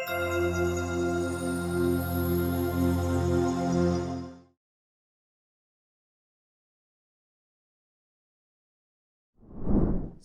So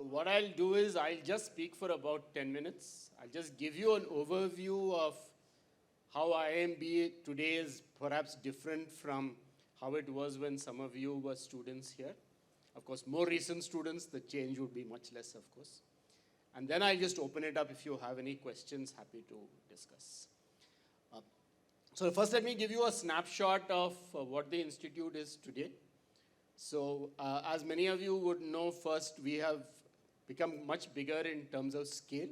what I'll do is I'll just speak for about 10 minutes. I'll just give you an overview of how IIMB today is perhaps different from how it was when some of you were students here. Of course, more recent students, the change would be much less, of course. And then I'll just open it up. If you have any questions, happy to discuss. So first, let me give you a snapshot of what the institute is today. So as many of you would know, first, we have become much bigger in terms of scale.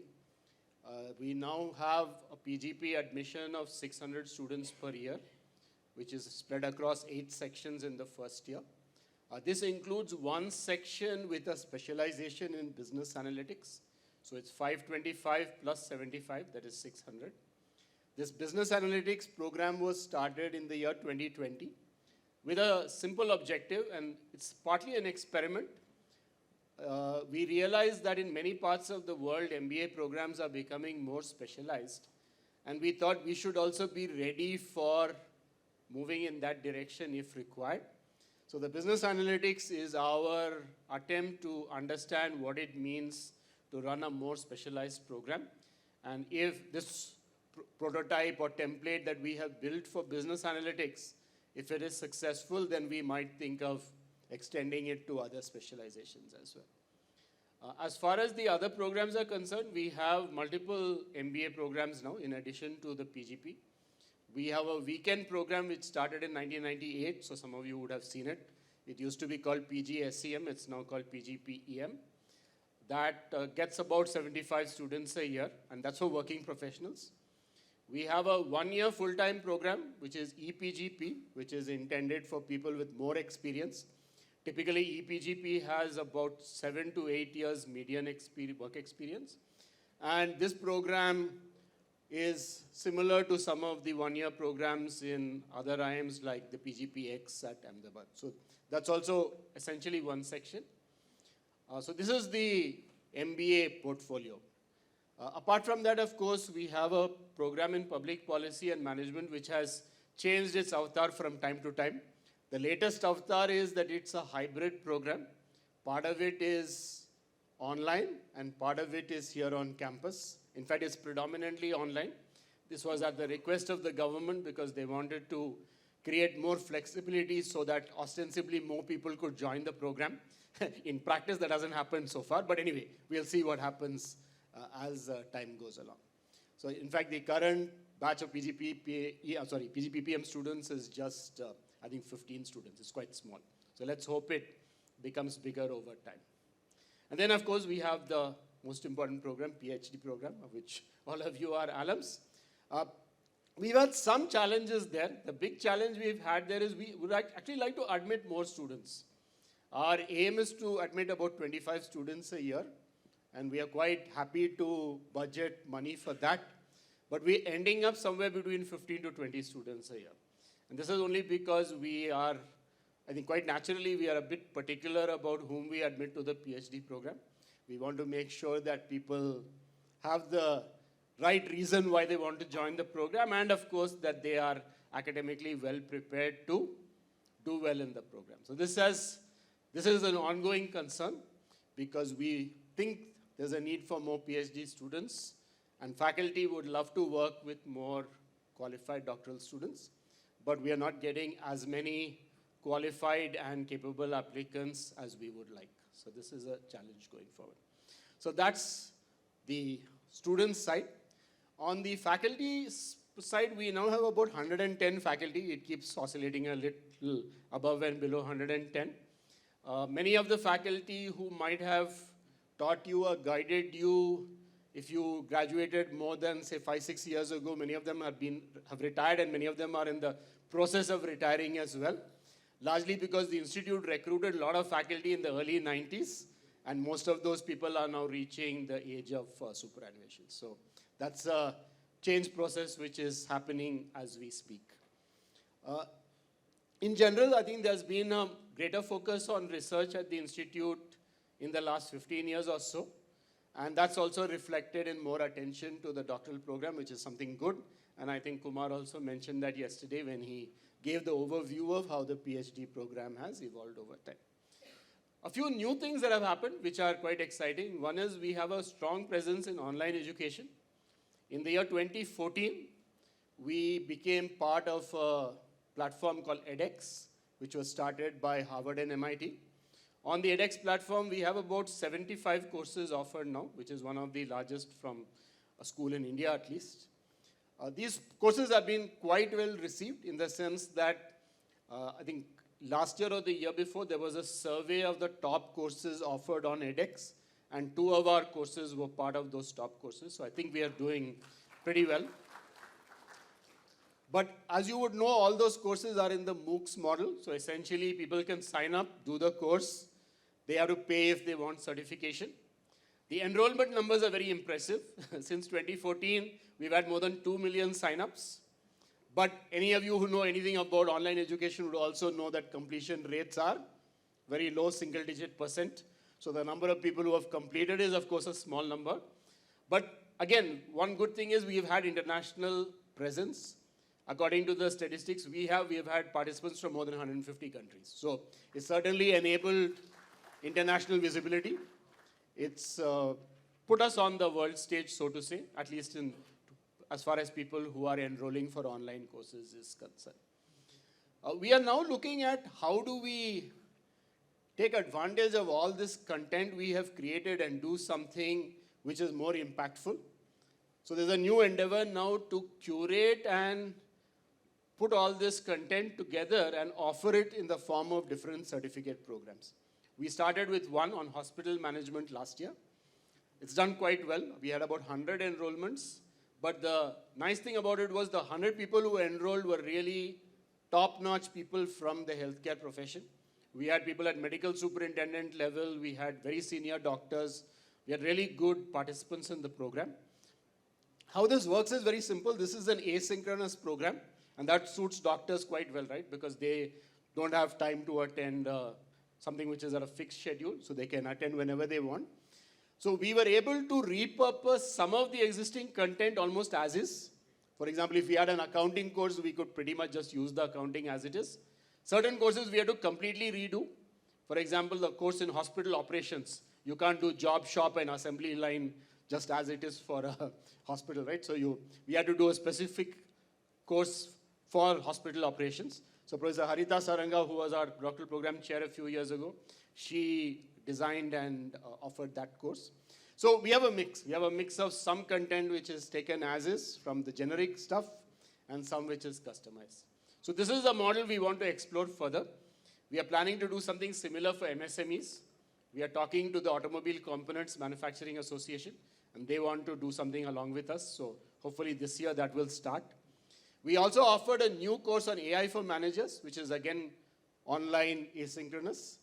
We now have a PGP admission of 600 students per year, which is spread across 8 sections in the first year. This includes one section with a specialization in business analytics. So it's 525 plus 75, that is 600. This business analytics program was started in the year 2020 with a simple objective, and it's partly an experiment. We realized that in many parts of the world, MBA programs are becoming more specialized. And we thought we should also be ready for moving in that direction if required. So the business analytics is our attempt to understand what it means to run a more specialized program. And if this prototype or template that we have built for business analytics, if it is successful, then we might think of extending it to other specializations as well. As far as the other programs are concerned, we have multiple MBA programs now in addition to the PGP. We have a weekend program which started in 1998, so some of you would have seen it. It used to be called PGSEM, it's now called PGPEM. That gets about 75 students a year, and that's for working professionals. We have a one-year full-time program, which is EPGP, which is intended for people with more experience. Typically, EPGP has about 7 to 8 years median work experience. And this program is similar to some of the one-year programs in other IIMs like the PGPX at Ahmedabad. So that's also essentially one section. So this is the MBA portfolio. Apart from that, of course, we have a program in public policy and management which has changed its avatar from time to time. The latest avatar is that it's a hybrid program. Part of it is online and part of it is here on campus. In fact, it's predominantly online. This was at the request of the government because they wanted to create more flexibility so that ostensibly more people could join the program. In practice, that hasn't happened so far, but anyway, we'll see what happens as time goes along. So in fact, the current batch of PGPPM students is just, I think, 15 students. It's quite small. So let's hope it becomes bigger over time. And then, of course, we have the most important program, PhD program, of which all of you are alums. We've had some challenges there. The big challenge we've had there is we would actually like to admit more students. Our aim is to admit about 25 students a year, and we are quite happy to budget money for that. But we're ending up somewhere between 15 to 20 students a year. And this is only because we are, I think quite naturally, we are a bit particular about whom we admit to the PhD program. We want to make sure that people have the right reason why they want to join the program, and of course that they are academically well prepared to do well in the program. So this is an ongoing concern because we think there's a need for more PhD students, and faculty would love to work with more qualified doctoral students, but we are not getting as many qualified and capable applicants as we would like. So this is a challenge going forward. So that's the student side. On the faculty side, we now have about 110 faculty. It keeps oscillating a little above and below 110. Many of the faculty who might have taught you or guided you if you graduated more than, say, 5-6 years ago, many of them have retired, and many of them are in the process of retiring as well. Largely because the institute recruited a lot of faculty in the early 90s, and most of those people are now reaching the age of superannuation. So that's a change process which is happening as we speak. In general, I think there's been a greater focus on research at the institute in the last 15 years or so. And that's also reflected in more attention to the doctoral program, which is something good. And I think Kumar also mentioned that yesterday when he gave the overview of how the PhD program has evolved over time. A few new things that have happened, which are quite exciting. One is we have a strong presence in online education. In the year 2014, we became part of a platform called edX, which was started by Harvard and MIT. On the edX platform, we have about 75 courses offered now, which is one of the largest from a school in India at least. These courses have been quite well received in the sense that I think last year or the year before, there was a survey of the top courses offered on edX, and 2 of our courses were part of those top courses. So I think we are doing pretty well. But as you would know, all those courses are in the MOOCs model. So essentially, people can sign up, do the course. They have to pay if they want certification. The enrollment numbers are very impressive. Since 2014, we've had more than 2 million signups. But any of you who know anything about online education would also know that completion rates are very low, single-digit %. So the number of people who have completed is, of course, a small number. But again, one good thing is we've had international presence. According to the statistics we have had participants from more than 150 countries. So it's certainly enabled international visibility. It's put us on the world stage, so to say, at least as far as people who are enrolling for online courses is concerned. We are now looking at how do we take advantage of all this content we have created and do something which is more impactful. So there's a new endeavor now to curate and put all this content together and offer it in the form of different certificate programs. We started with one on hospital management last year. It's done quite well. We had about 100 enrollments. But the nice thing about it was the 100 people who enrolled were really top-notch people from the healthcare profession. We had people at medical superintendent level. We had very senior doctors. We had really good participants in the program. How this works is very simple. This is an asynchronous program. And that suits doctors quite well, right? Because they don't have time to attend something which is at a fixed schedule, so they can attend whenever they want. So we were able to repurpose some of the existing content almost as is. For example, if we had an accounting course, we could pretty much just use the accounting as it is. Certain courses we had to completely redo. For example, the course in hospital operations. You can't do job shop and assembly line just as it is for a hospital, right? So we had to do a specific course for hospital operations. So Professor Harita Saranga, who was our doctoral program chair a few years ago, she designed and offered that course. So we have a mix. We have a mix of some content which is taken as is from the generic stuff and some which is customized. So this is a model we want to explore further. We are planning to do something similar for MSMEs. We are talking to the Automobile Components Manufacturing Association, and they want to do something along with us. So hopefully this year that will start. We also offered a new course on AI for managers, which is again online asynchronous.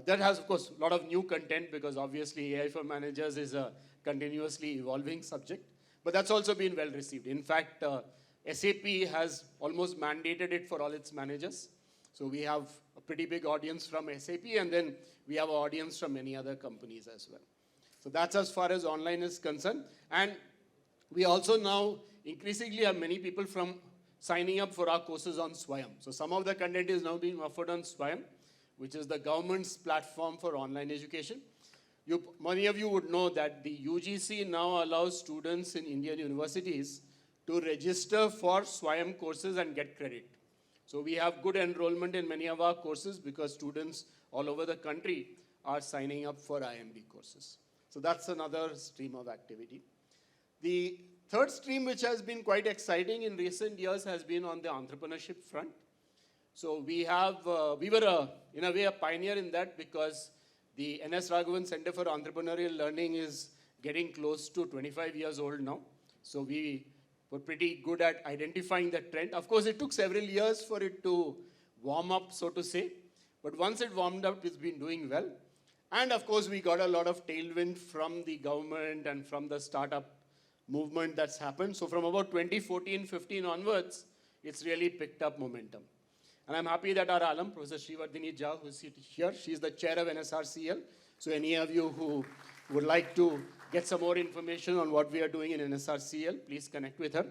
That has, of course, a lot of new content because obviously AI for managers is a continuously evolving subject. But that's also been well received. In fact, SAP has almost mandated it for all its managers. So we have a pretty big audience from SAP, and then we have an audience from many other companies as well. So that's as far as online is concerned. And we also now increasingly have many people from signing up for our courses on SWAYAM. So some of the content is now being offered on SWAYAM, which is the government's platform for online education. Many of you would know that the UGC now allows students in Indian universities to register for SWAYAM courses and get credit. So we have good enrollment in many of our courses because students all over the country are signing up for IIMB courses. So that's another stream of activity. The third stream, which has been quite exciting in recent years, has been on the entrepreneurship front. So we were in a way a pioneer in that because the N.S. Raghavan Center for Entrepreneurial Learning is getting close to 25 years old now. So we were pretty good at identifying that trend. Of course, it took several years for it to warm up, so to say. But once it warmed up, it's been doing well. And of course, we got a lot of tailwind from the government and from the startup movement that's happened. So from about 2014-15 onwards, it's really picked up momentum. And I'm happy that our alum, Professor Srivardhini Jha, who's here, she's the chair of NSRCL. So any of you who would like to get some more information on what we are doing in NSRCL, please connect with her.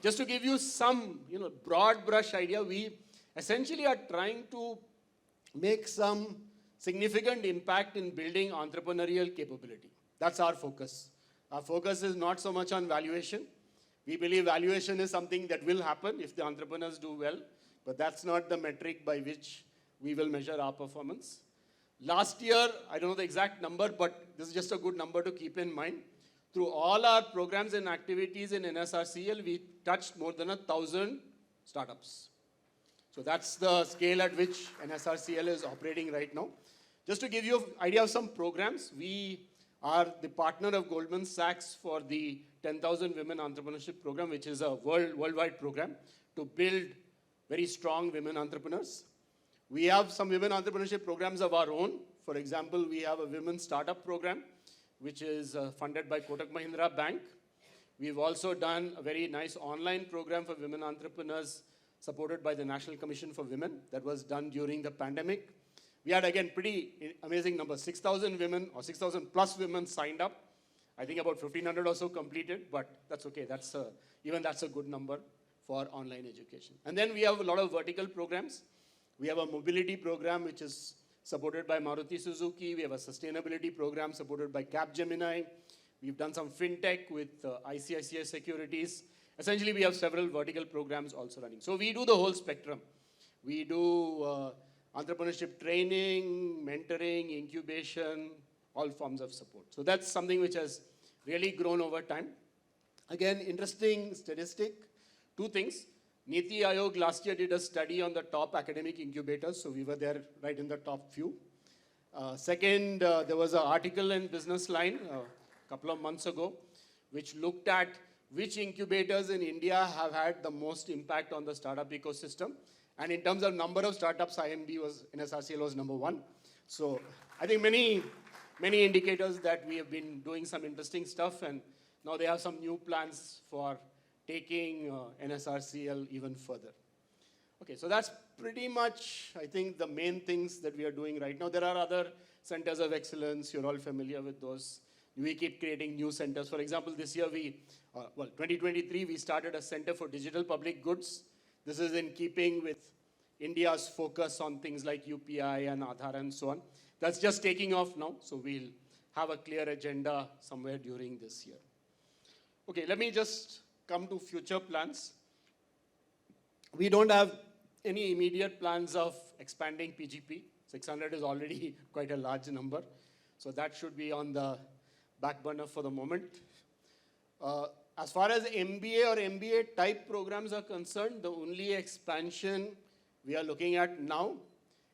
Just to give you some broad brush idea, we essentially are trying to make some significant impact in building entrepreneurial capability. That's our focus. Our focus is not so much on valuation. We believe valuation is something that will happen if the entrepreneurs do well, but that's not the metric by which we will measure our performance. Last year, I don't know the exact number, but this is just a good number to keep in mind. Through all our programs and activities in NSRCL, we touched more than 1,000 startups. So that's the scale at which NSRCL is operating right now. Just to give you an idea of some programs, we are the partner of Goldman Sachs for the 10,000 Women Entrepreneurship Program, which is a worldwide program to build very strong women entrepreneurs. We have some women entrepreneurship programs of our own. For example, we have a women startup program, which is funded by Kotak Mahindra Bank. We've also done a very nice online program for women entrepreneurs supported by the National Commission for Women that was done during the pandemic. We had, again, pretty amazing numbers. 6,000 women or 6,000 plus women signed up. I think about 1,500 or so completed, but that's okay. Even that's a good number for online education. And then we have a lot of vertical programs. We have a mobility program, which is supported by Maruti Suzuki. We have a sustainability program supported by Capgemini. We've done some fintech with ICICI Securities. Essentially, we have several vertical programs also running. So we do the whole spectrum. We do entrepreneurship training, mentoring, incubation, all forms of support. So that's something which has really grown over time. Again, interesting statistic, two things. Niti Aayog last year did a study on the top academic incubators, so we were there right in the top few. Second, there was an article in Business Line a couple of months ago, which looked at which incubators in India have had the most impact on the startup ecosystem. And in terms of number of startups, NSRCL was number one. So I think many indicators that we have been doing some interesting stuff, and now they have some new plans for taking NSRCL even further. Okay, so that's pretty much, I think, the main things that we are doing right now. There are other centers of excellence. You're all familiar with those. We keep creating new centers. For example, this year 2023, we started a center for digital public goods. This is in keeping with India's focus on things like UPI and Aadhaar and so on. That's just taking off now, so we'll have a clear agenda somewhere during this year. Okay, let me just come to future plans. We don't have any immediate plans of expanding PGP. 600 is already quite a large number, so that should be on the back burner for the moment. As far as MBA or MBA type programs are concerned, the only expansion we are looking at now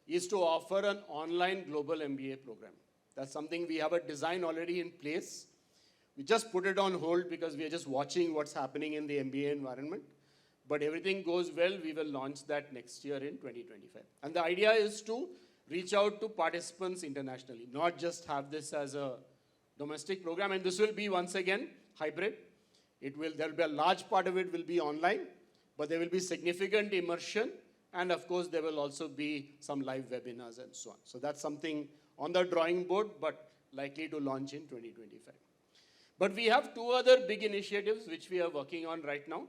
is to offer an online global MBA program. That's something we have a design already in place. We just put it on hold because we are just watching what's happening in the MBA environment. But everything goes well, we will launch that next year in 2025. And the idea is to reach out to participants internationally, not just have this as a domestic program. And this will be, once again, hybrid. There will be a large part of it will be online, but there will be significant immersion. And of course, there will also be some live webinars and so on. So that's something on the drawing board, but likely to launch in 2025. But we have two other big initiatives which we are working on right now.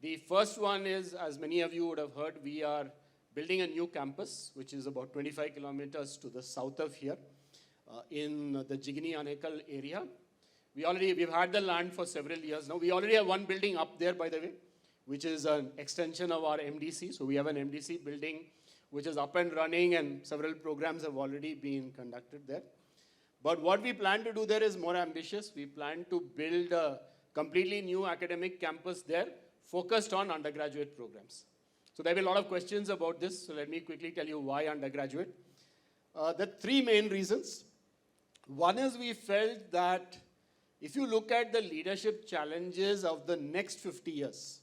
The first one is, as many of you would have heard, we are building a new campus, which is about 25 kilometers to the south of here, in the Jigani Anekal area. We've had the land for several years now. We already have one building up there, by the way, which is an extension of our MDC. So we have an MDC building which is up and running, and several programs have already been conducted there. But what we plan to do there is more ambitious. We plan to build a completely new academic campus there focused on undergraduate programs. So there will be a lot of questions about this, so let me quickly tell you why undergraduate. There are three main reasons. One is we felt that if you look at the leadership challenges of the next 50 years,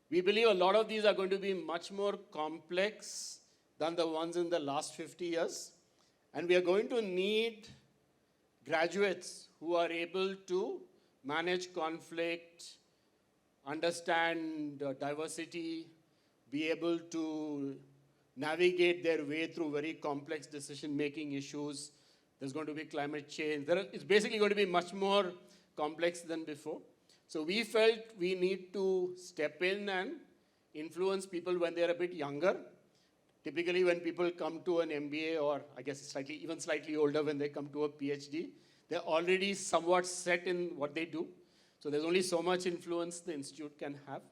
we believe a lot of these are going to be much more complex than the ones in the last 50 years. And we are going to need graduates who are able to manage conflict, understand diversity, be able to navigate their way through very complex decision-making issues, There's going to be climate change. It's basically going to be much more complex than before. So we felt we need to step in and influence people when they're a bit younger. Typically, when people come to an MBA, or I guess even slightly older when they come to a PhD, they're already somewhat set in what they do. So there's only so much influence the institute can have.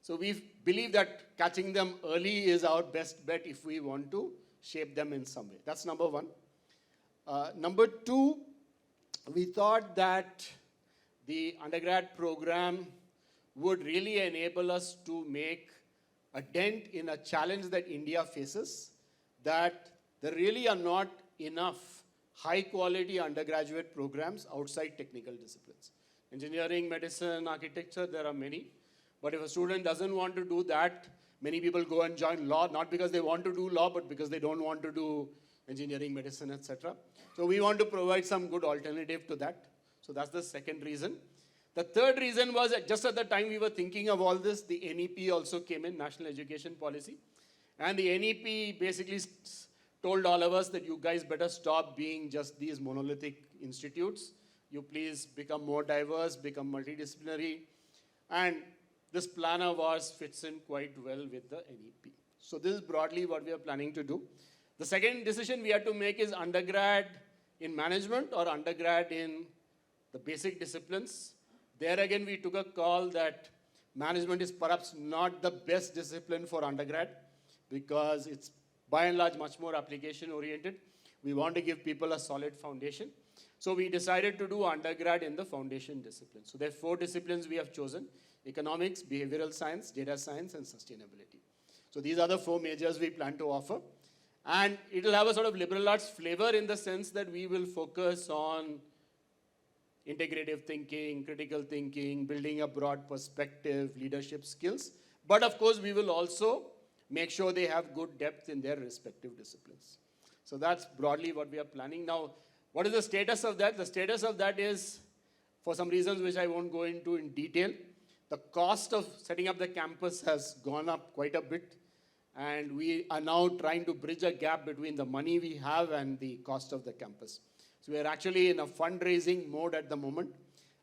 So we believe that catching them early is our best bet if we want to shape them in some way. That's number one. Number two, we thought that the undergrad program would really enable us to make a dent in a challenge that India faces, that there really are not enough high-quality undergraduate programs outside technical disciplines. Engineering, medicine, architecture, there are many. But if a student doesn't want to do that, many people go and join law, not because they want to do law, but because they don't want to do engineering, medicine, etc. So we want to provide some good alternative to that. So that's the second reason. The third reason was that just at the time we were thinking of all this, the NEP also came in, National Education Policy. And the NEP basically told all of us that you guys better stop being just these monolithic institutes. You please become more diverse, become multidisciplinary. And this plan of ours fits in quite well with the NEP. So this is broadly what we are planning to do. The second decision we had to make is undergrad in management or undergrad in the basic disciplines. There again, we took a call that management is perhaps not the best discipline for undergrad because it's by and large much more application oriented. We want to give people a solid foundation. So we decided to do undergrad in the foundation discipline. So there are 4 disciplines we have chosen: economics, behavioral science, data science, and sustainability. So these are the 4 majors we plan to offer. And it will have a sort of liberal arts flavor in the sense that we will focus on integrative thinking, critical thinking, building a broad perspective, leadership skills. But of course, we will also make sure they have good depth in their respective disciplines. So that's broadly what we are planning. Now, what is the status of that? The status of that is, for some reasons which I won't go into in detail, the cost of setting up the campus has gone up quite a bit. And we are now trying to bridge a gap between the money we have and the cost of the campus. So we are actually in a fundraising mode at the moment.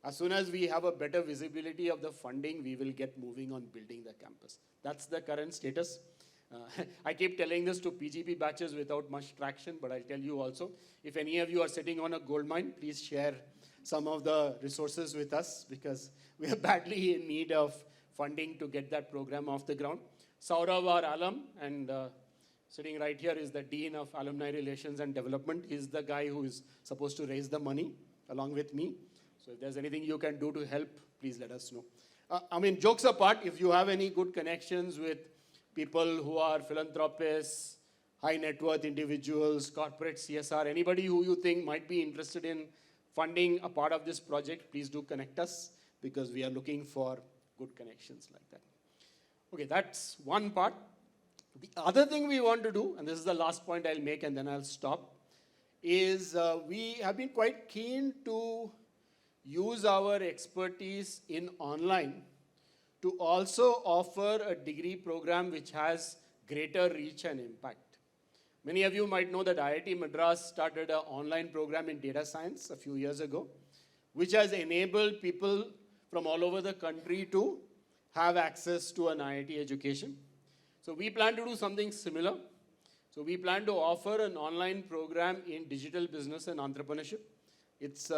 As soon as we have a better visibility of the funding, we will get moving on building the campus. That's the current status. I keep telling this to PGP batches without much traction, but I'll tell you also, if any of you are sitting on a gold mine, please share some of the resources with us because we are badly in need of funding to get that program off the ground. Saurav, our alum, and sitting right here is the Dean of Alumni Relations and Development. He's the guy who is supposed to raise the money along with me. So if there's anything you can do to help, please let us know. I mean, jokes apart, if you have any good connections with people who are philanthropists, high net worth individuals, corporate CSR, anybody who you think might be interested in funding a part of this project, please do connect us because we are looking for good connections like that. Okay, that's one part. The other thing we want to do, and this is the last point I'll make and then I'll stop, is we have been quite keen to use our expertise in online to also offer a degree program which has greater reach and impact. Many of you might know that IIT Madras started an online program in data science a few years ago, which has enabled people from all over the country to have access to an IIT education. So we plan to do something similar. So we plan to offer an online program in digital business and entrepreneurship. It's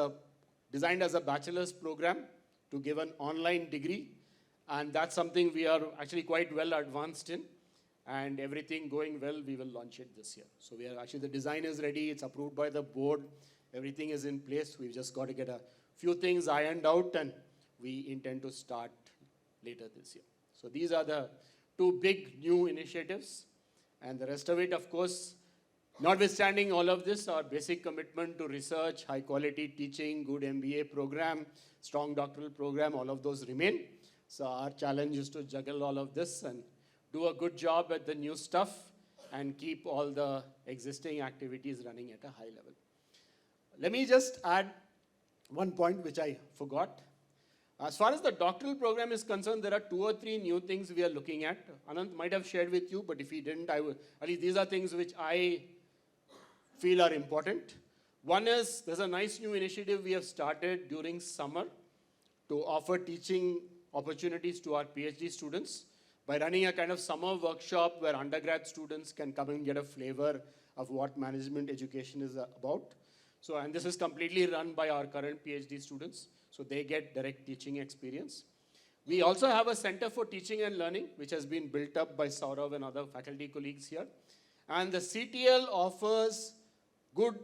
designed as a bachelor's program to give an online degree. And that's something we are actually quite well advanced in. And everything going well, we will launch it this year. So we are actually, the design is ready. It's approved by the board. Everything is in place. We've just got to get a few things ironed out. And we intend to start later this year. So these are the 2 big new initiatives. And the rest of it, of course, notwithstanding all of this, our basic commitment to research, high quality teaching, good MBA program, strong doctoral program, all of those remain. So our challenge is to juggle all of this and do a good job at the new stuff and keep all the existing activities running at a high level. Let me just add one point which I forgot. As far as the doctoral program is concerned, there are 2 or 3 new things we are looking at. Anant might have shared with you, but if he didn't, I will. At least these are things which I feel are important. One is, there's a nice new initiative we have started during summer to offer teaching opportunities to our PhD students by running a kind of summer workshop where undergrad students can come and get a flavor of what management education is about. So, and this is completely run by our current PhD students, so they get direct teaching experience. We also have a Center for Teaching and Learning, which has been built up by Saurav and other faculty colleagues here. And the CTL offers good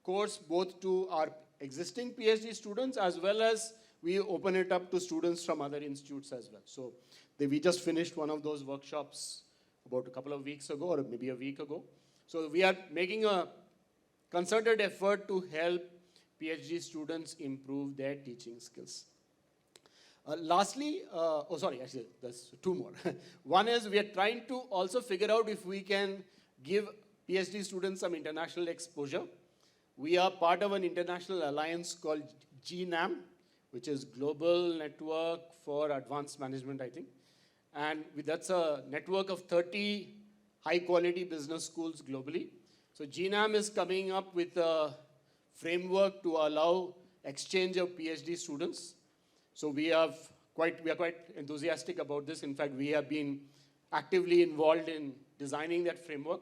course both to our existing PhD students as well as we open it up to students from other institutes as well. So we just finished one of those workshops about a couple of weeks ago or maybe a week ago. So we are making a concerted effort to help PhD students improve their teaching skills. Lastly, actually, there's two more. One is we are trying to also figure out if we can give PhD students some international exposure. We are part of an international alliance called GNAM, which is Global Network for Advanced Management, I think. And that's a network of 30 high-quality business schools globally. So GNAM is coming up with a framework to allow exchange of PhD students. So we are quite enthusiastic about this. In fact, we have been actively involved in designing that framework.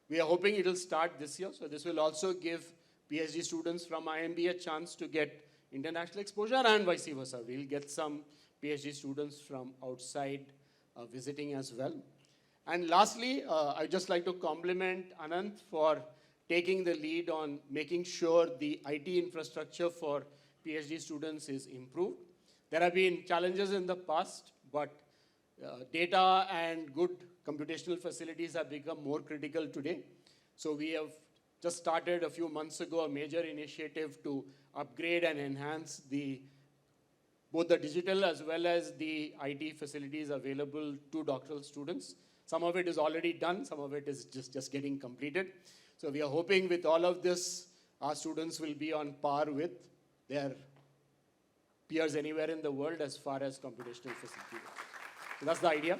We are hoping it will start this year. So this will also give PhD students from IIMB a chance to get international exposure and vice versa. We'll get some PhD students from outside visiting as well. And lastly, I'd just like to compliment Anant for taking the lead on making sure the IT infrastructure for PhD students is improved. There have been challenges in the past, but data and good computational facilities have become more critical today. So we have just started a few months ago a major initiative to upgrade and enhance both the digital as well as the IT facilities available to doctoral students. Some of it is already done, some of it is just getting completed. So we are hoping with all of this, our students will be on par with their peers anywhere in the world as far as computational facility goes. So that's the idea.